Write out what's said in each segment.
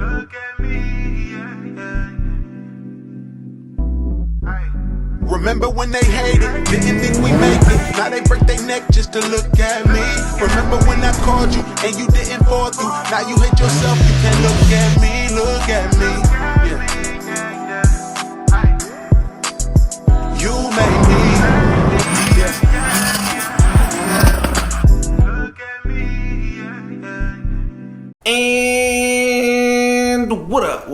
Look at me, Remember when they hated, didn't think we make it. Now they break their neck just to look at me. Remember when I called you and you didn't fall through. Now you hate yourself, you can't look at me, look at me. Yeah. You made me. Yeah. Look at me. And what up?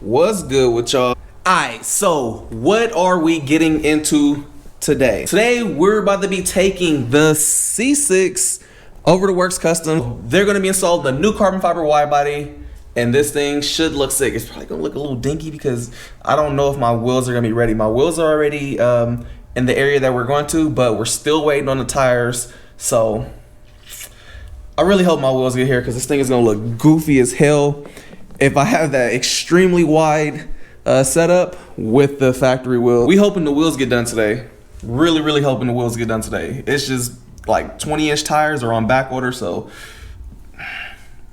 What's good with y'all? Alright, so what are we getting into today? Today we're about to be taking the C6 over to Worx Custom. They're going to be installed the new carbon fiber wide body, and this thing should look sick. It's probably going to look a little dinky because I don't know if my wheels are going to be ready. My wheels are already in the area that we're going to, but we're still waiting on the tires. So I really hope my wheels get here because this thing is going to look goofy as hell if I have that extremely wide setup with the factory wheel. We hoping the wheels get done today. Really hoping the wheels get done today. It's just like 20-inch tires are on back order, so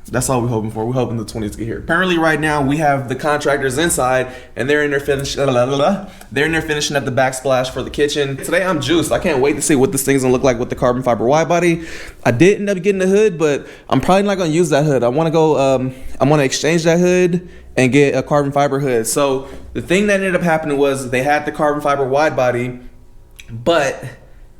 that's all we're hoping for. We're hoping the 20s get here. Apparently right now we have the contractors inside and they're in there finishing at the backsplash for the kitchen. Today I'm juiced. I can't wait to see what this thing's gonna look like with the carbon fiber wide body. I did end up getting the hood, but I'm probably not gonna use that hood. I wanna go, I wanna exchange that hood and get a carbon fiber hood. So the thing that ended up happening was they had the carbon fiber wide body, but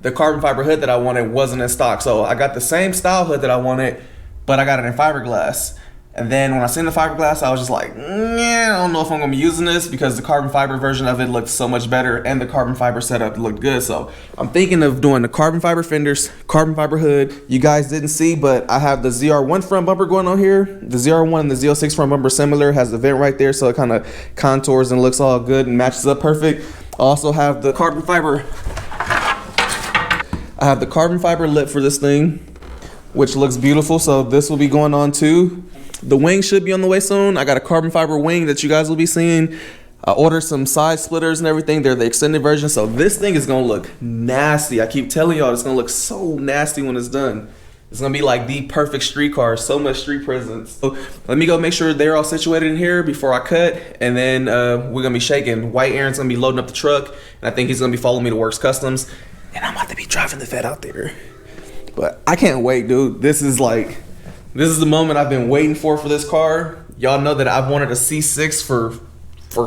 the carbon fiber hood that I wanted wasn't in stock. So I got the same style hood that I wanted, but I got it in fiberglass. And then when I seen the fiberglass, I was just like, I don't know if I'm gonna be using this because the carbon fiber version of it looked so much better and the carbon fiber setup looked good. So I'm thinking of doing the carbon fiber fenders, carbon fiber hood. You guys didn't see, but I have the ZR1 front bumper going on here. The ZR1 and the Z06 front bumper similar, has the vent right there, so it kind of contours and looks all good and matches up perfect. I also have the carbon fiber. I have the carbon fiber lip for this thing, which looks beautiful. So this will be going on too. The wing should be on the way soon. I got a carbon fiber wing that you guys will be seeing. I ordered some side splitters and everything. They're the extended version. So this thing is gonna look nasty. I keep telling y'all it's gonna look so nasty when it's done. It's gonna be like the perfect street car. So much street presence. So let me go make sure they're all situated in here before I cut. And then we're gonna be shaking. White Aaron's gonna be loading up the truck. And I think he's gonna be following me to Worx Customs. And I'm about to be driving the Fed out there. But I can't wait, dude. This is the moment I've been waiting for this car. Y'all know that I've wanted a C6 for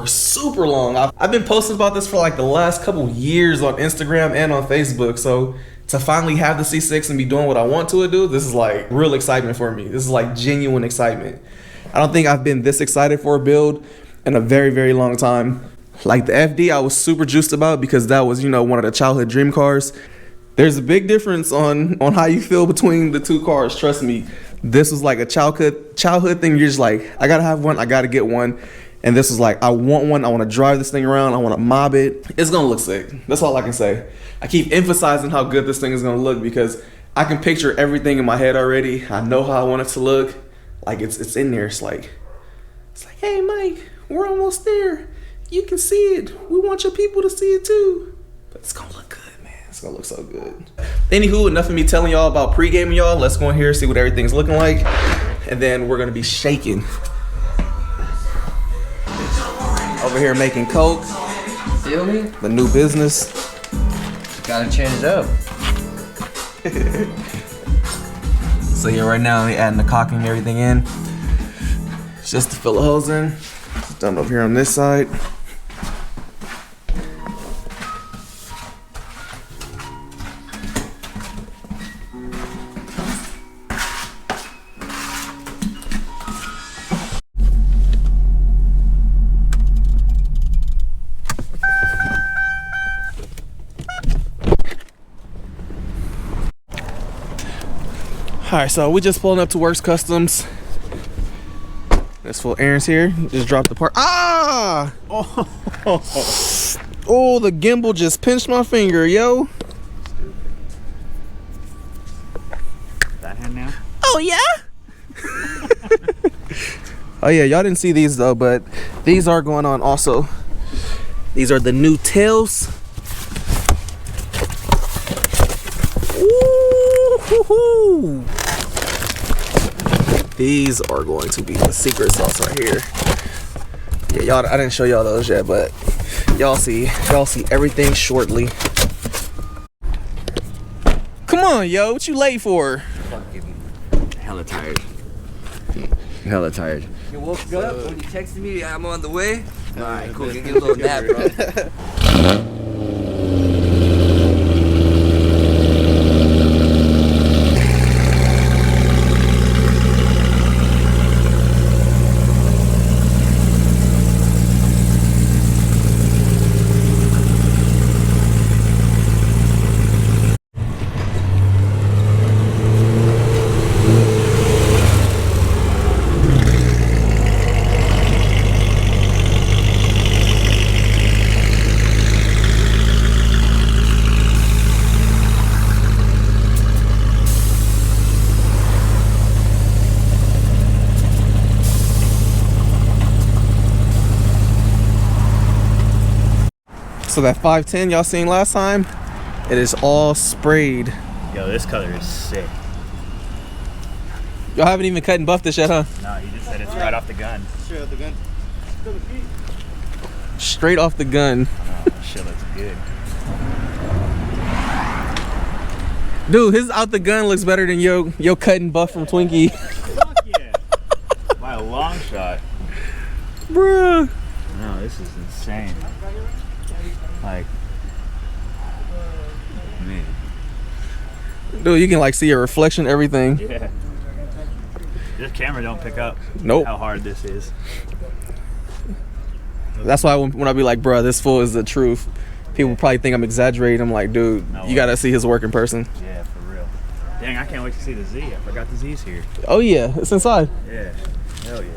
super long. I've been posting about this for like the last couple years on Instagram and on Facebook. So to finally have the C6 and be doing what I want to do, this is like real excitement for me. This is like genuine excitement. I don't think I've been this excited for a build in a very long time. Like the FD I was super juiced about because that was, you know, one of the childhood dream cars. There's a big difference on how you feel between the two cars, trust me. This was like a childhood thing. You're just like, I gotta have one, I gotta get one. And this was like, I want one, I wanna drive this thing around, I wanna mob it. It's gonna look sick, that's all I can say. I keep emphasizing how good this thing is gonna look because I can picture everything in my head already. I know how I want it to look. Like it's in there, it's like, hey Mike, we're almost there. You can see it, we want your people to see it too. But it's gonna look good. It's gonna look so good. Anywho, enough of me telling y'all about pre-gaming y'all. Let's go in here, see what everything's looking like. And then we're gonna be shaking. Over here making Coke. Feel me? The new business. Gotta change it up. So here right now, they're adding the caulking and everything in. It's just to fill the holes in. It's done over here on this side. Alright, so we just pulling up to Worx Customs. This fool Aaron's here. Just dropped the part. Ah! Oh, the gimbal just pinched my finger, yo. That hand now? Oh, yeah? Oh, yeah, y'all didn't see these, though, but these are going on also. These are the new tails. Ooh, hoo, hoo. these are going to be the secret sauce right here. Yeah, y'all, I didn't show y'all those yet, but y'all see everything shortly. Come on, yo, what you late for? Fucking hella tired. Hella tired. You woke up when you texted me, I'm on the way. Alright, cool, get a little nap, bro. So that 510 y'all seen last time, it is all sprayed. Yo, this color is sick. Y'all haven't even cut and buffed this yet, huh? No, you just said it's right off the gun. Straight out the gun. Straight off the gun. Oh, shit looks good. Dude, his out the gun looks better than yo cut and buff from Twinkie. Fuck yeah. By a long shot. Bruh. No, this is insane. Like, man. Dude, you can like see your reflection, everything. Yeah. This camera don't pick up Nope. how hard this is. That's why when I be like, bruh, this fool is the truth, people probably think I'm exaggerating. I'm like, dude, No you way. gotta see his work in person. Yeah, for real. Dang, I can't wait to see the Z. I forgot the Z's here. Oh yeah, it's inside. Yeah. Hell yeah.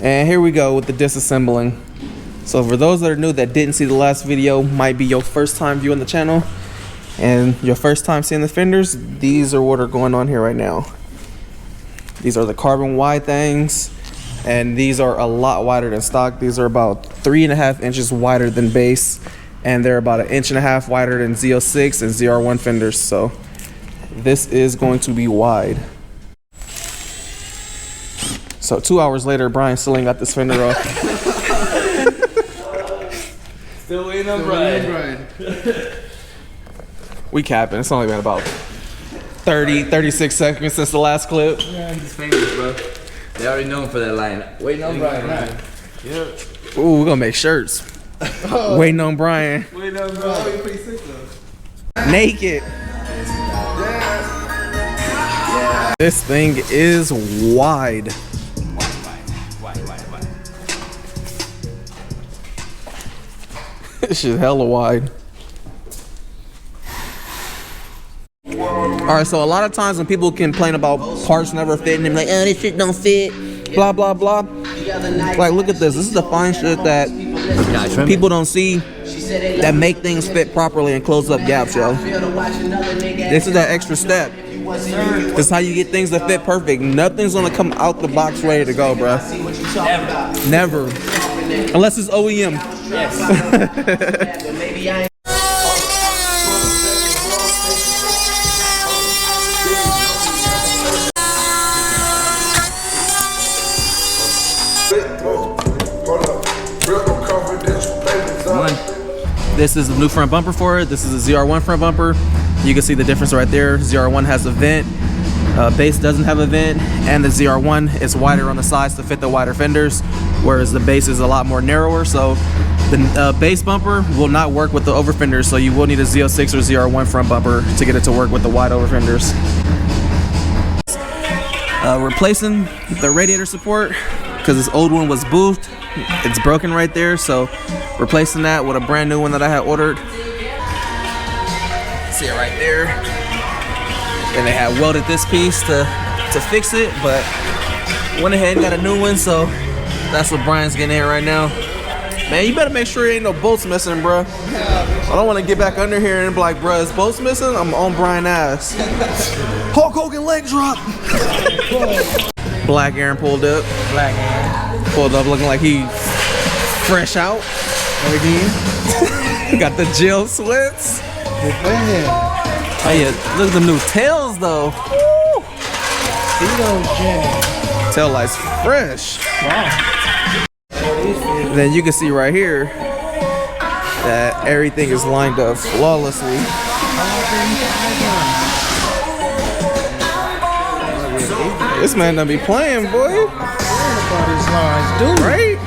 And here we go with the disassembling. So for those that are new that didn't see the last video, might be your first time viewing the channel and your first time seeing the fenders, these are what are going on here right now. These are the carbon wide things, and these are a lot wider than stock. These are about 3.5 inches wider than base, and they're about 1.5 inches wider than Z06 and ZR1 fenders. So this is going to be wide. So 2 hours later, Brian still ain't got this fender off. Still waiting on Brian. We capping. It's only been about 36 seconds since the last clip. Yeah, he's famous, bro. They already know him for that line. Waiting on Brian, man. Ooh, we're gonna make shirts. Waiting on Brian. Waiting on Brian. Naked. This thing is wide. This shit hella wide. Alright, so a lot of times when people complain about parts never fitting, they're like, oh, this shit don't fit, blah, blah, blah. Like, look at this. This is the fine shit that people don't see that make things fit properly and close up gaps, yo. This is that extra step. This is how you get things that fit perfect. Nothing's gonna come out the box ready to go, bro. Never. Unless it's OEM. This is the new front bumper for it. This is a ZR1 front bumper. You can see the difference right there. ZR1 has a vent. Base doesn't have a vent, and the ZR1 is wider on the sides to fit the wider fenders, whereas the base is a lot more narrower. So the base bumper will not work with the over fenders, so you will need a Z06 or ZR1 front bumper to get it to work with the wide over fenders. Replacing the radiator support because this old one was boofed. It's broken right there, so replacing that with a brand new one that I had ordered. See it right there. And they had welded this piece to fix it, but went ahead and got a new one, so That's what Brian's getting in right now. Man, you better make sure there ain't no bolts missing, bro. I don't want to get back under here and be like, bro, is bolts missing? I'm on Brian's ass. Hulk Hogan leg drop. Black Aaron pulled up. Black Aaron. Pulled up looking like he fresh out. Again. Got the jail sweats. Oh yeah, look at the new tails though. Woo. See those J's. Tail lights fresh. Wow. Then you can see right here that everything is lined up flawlessly. This man done be playing, boy. Right?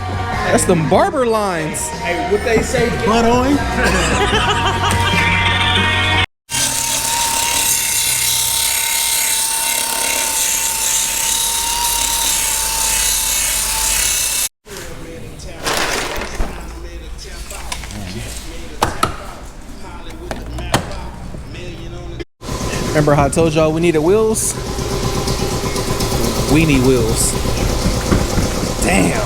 That's them barber lines. Hey, what they say, butt on? Remember how I told y'all we needed wheels? We need wheels. Damn.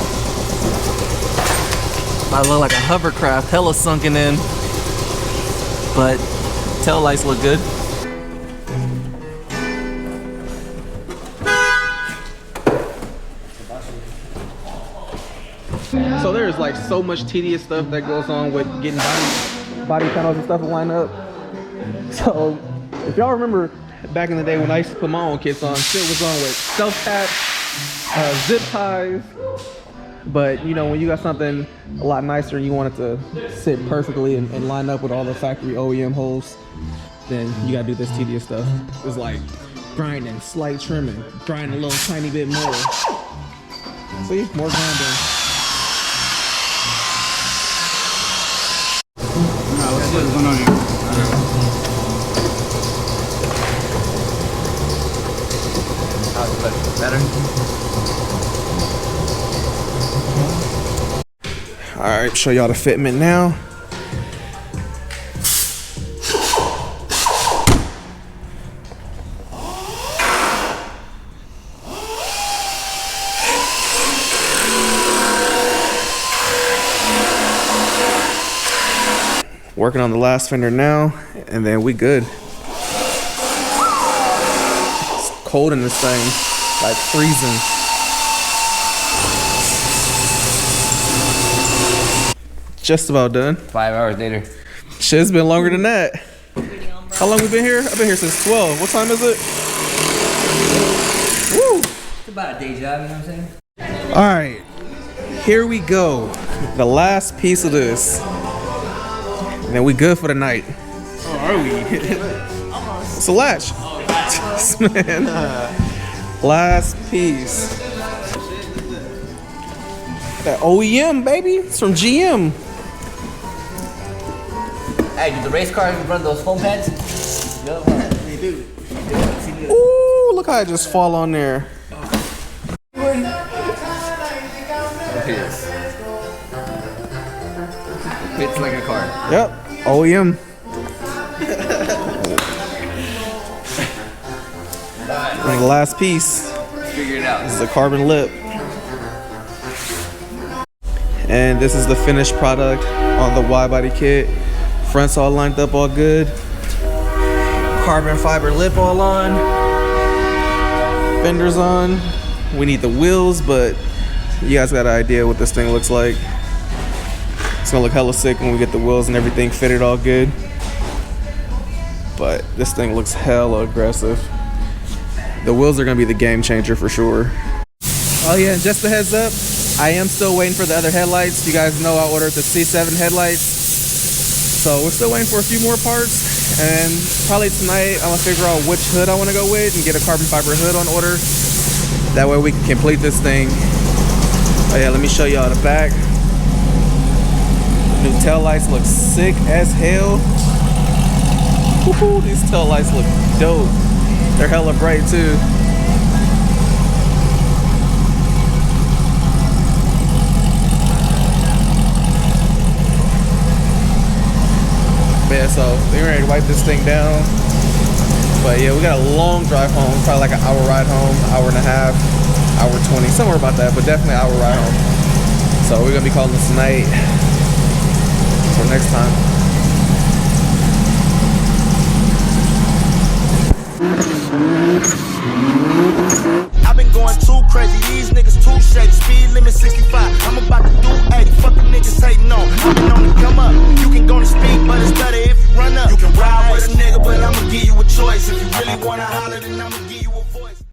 I look like a hovercraft, hella sunken in. But tail lights look good. So there's like so much tedious stuff that goes on with getting body panels and stuff to line up. So if y'all remember back in the day when I used to put my own kits on, shit was on with self-taps, zip ties. But you know, when you got something a lot nicer and you want it to sit perfectly and line up with all the factory OEM holes, then you gotta do this tedious stuff. It's like grinding, slight trimming, grinding a little tiny bit more. See, more grinding. What's going on here? Better? Alright, show y'all the fitment now. Working on the last fender now, and then we good. It's cold in this thing, like freezing. Just about done. 5 hours later. Shit's been longer than that. How long we been here? I've been here since 12. What time is it? Woo! It's about a day job, you know what I'm saying? All right, here we go. The last piece of this. And then we good for the night. Oh, are we? It's a latch. Man. Last piece. That OEM, baby. It's from GM. Hey, do the race cars run those foam pads? They do. Ooh, look how I just fall on there. Fits like a car. Yep, OEM. And the last piece Figure it out. is the carbon lip. And this is the finished product on the widebody kit. Front's all lined up, all good. Carbon fiber lip all on. Fenders on. We need the wheels, but you guys got an idea what this thing looks like. It's gonna look hella sick when we get the wheels and everything fitted all good. But this thing looks hella aggressive. The wheels are gonna be the game changer for sure. Oh yeah, and just a heads up, I am still waiting for the other headlights. You guys know I ordered the C7 headlights. So we're still waiting for a few more parts. And probably tonight I'm gonna figure out which hood I wanna go with and get a carbon fiber hood on order. That way we can complete this thing. Oh yeah, let me show y'all the back. New tail lights look sick as hell. Woohoo, these tail lights look dope. They're hella bright too. Yeah, so we're ready to wipe this thing down. But yeah, we got a long drive home, probably like an hour ride home, hour and a half, hour 20, somewhere about that, but definitely an hour ride home. So we're gonna be calling this tonight. Until next time. I've been going too crazy, these niggas too shady. Speed limit 65, I'm about to do 80. Fuck the niggas hating on. I've been on the come up, you can go to speed